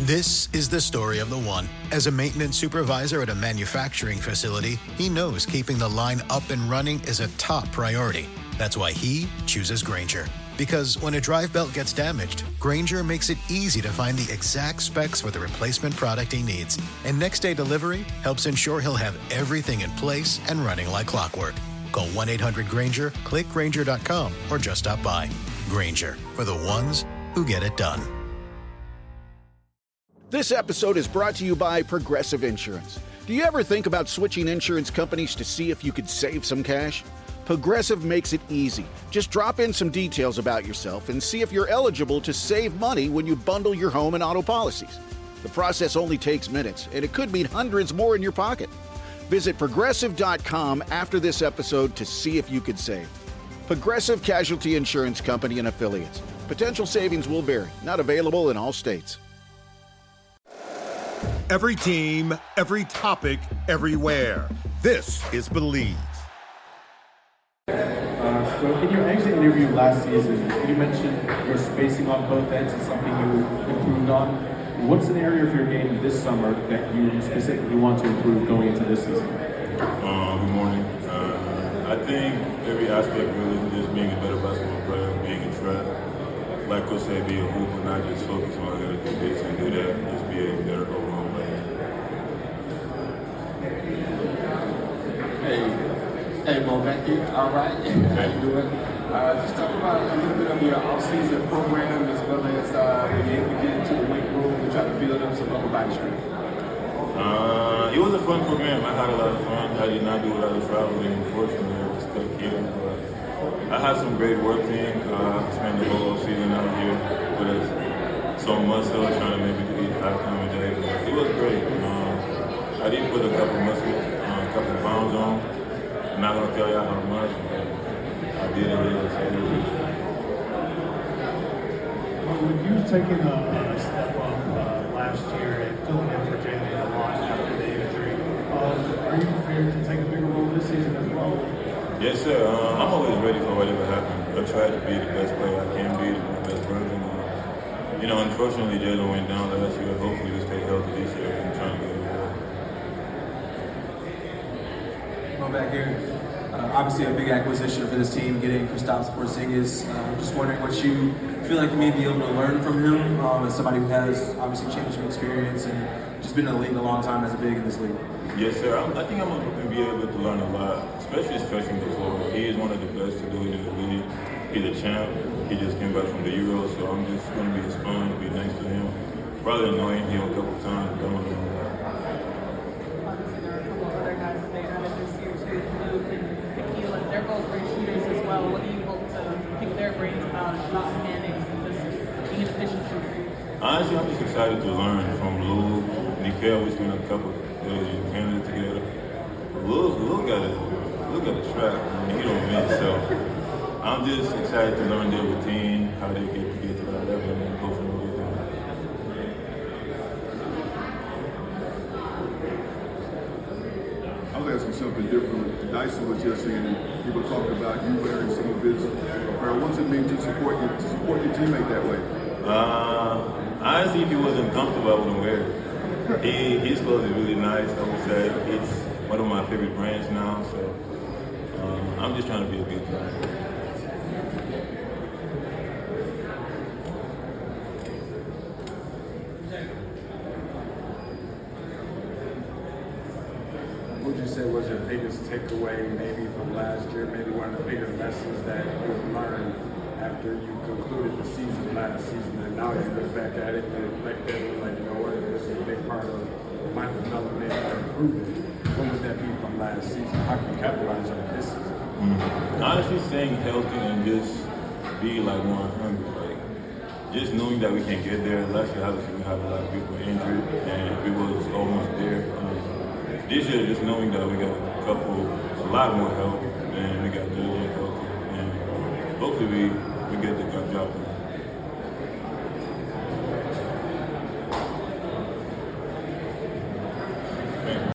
This is the story of the one. As a maintenance supervisor at a manufacturing facility, he knows keeping the line up and running is a top priority. That's why he chooses Grainger. Because when a drive belt gets damaged, Grainger makes it easy to find the exact specs for the replacement product he needs. And next day delivery helps ensure he'll have everything in place and running like clockwork. Call 1-800-GRAINGER, click Grainger.com, or just stop by. Grainger, for the ones who get it done. This episode is brought to you by Progressive Insurance. Do you ever think about switching insurance companies to see if you could save some cash? Progressive makes it easy. Just drop in some details about yourself and see if you're eligible to save money when you bundle your home and auto policies. The process only takes minutes, and it could mean hundreds more in your pocket. Visit Progressive.com after this episode to see if you could save. Progressive Casualty Insurance Company and Affiliates. Potential savings will vary. Not available in all states. Every team, every topic, everywhere. This is Believe. So in your exit interview last season, you mentioned your spacing on both ends is something you improved on. What's an area of your game this summer that you specifically want to improve going into this season? Good morning. I think every aspect really just being a better basketball player, being a threat. Like Coach said, be a hooper, not just focus on I gotta do this and do that. Just be a better overall player. Hey, Mouhamed Gueye, all right? How you doing? Just talk about a little bit of your off-season program as well as being able to get into the weight room and try to build up some upper body strength. It was a fun program. I had a lot of fun. I did not do a lot of traveling, unfortunately. I was stuck here. But I had some great work team. Spent the whole season out here with us. So muscle, trying to maybe eat 5 times a day. But it was great. I did put a couple muscles, a couple pounds on. I'm not going to tell y'all how much, but I did it. When you've taken a step up last year and filling in for Jalen a lot after the injury, are you prepared to take a bigger role this season as well? Yes, sir. I'm always ready for whatever happens. I try to be the best player I can be, the best version. Unfortunately, Jalen went down last year. Hopefully, we stay healthy this year and trying to get it well. Going back here, obviously a big acquisition for this team, getting Kristaps Porzingis. Just wondering what you feel like you may be able to learn from him as somebody who has obviously championship experience and just been in the league a long time as a big in this league. Yes, sir. I think I'm going to be able to learn a lot, especially stretching the floor. He is one of the best to do it in the league. He's a champ. He just came back from the Euros, so I'm just going to be a sponge, be next to him. Probably annoying him a couple times, but I'm going to learn a lot. Obviously, there are a couple of other guys that they added this year too, Luke and Shaquille, and they're both great shooters as well. What do you hope to pick their brains about mechanics and just being an efficient shooter? Honestly, I'm just excited to learn from Lou, Nikhil. We spent a couple days in Canada together. Lou got a track. He don't miss, so I'm just excited to learn their routine, how they get to that level, and hopefully we'll get there. I'll ask you something different. Dyson was just saying, people talking about you wearing some of his apparel. What's it mean to support your teammate that way? Honestly, if he wasn't comfortable, I wouldn't wear it. His clothes are really nice, I would say. It's one of my favorite brands now, so I'm just trying to be a good guy. What would you say was your biggest takeaway maybe from last year, maybe one of the bigger lessons that you learned after you concluded the season last season, and now you look back at it and reflect that and like, you know what, this is a big part of my development and improvement. What would that be from last season? How can you capitalize on this season? Honestly, staying healthy and just be like 100, like just knowing that we can get there. Last year, obviously, we had a lot of people injured, and we was almost there. This year, just knowing that we got a lot more help, and we got Julian healthy, and hopefully we get the job done.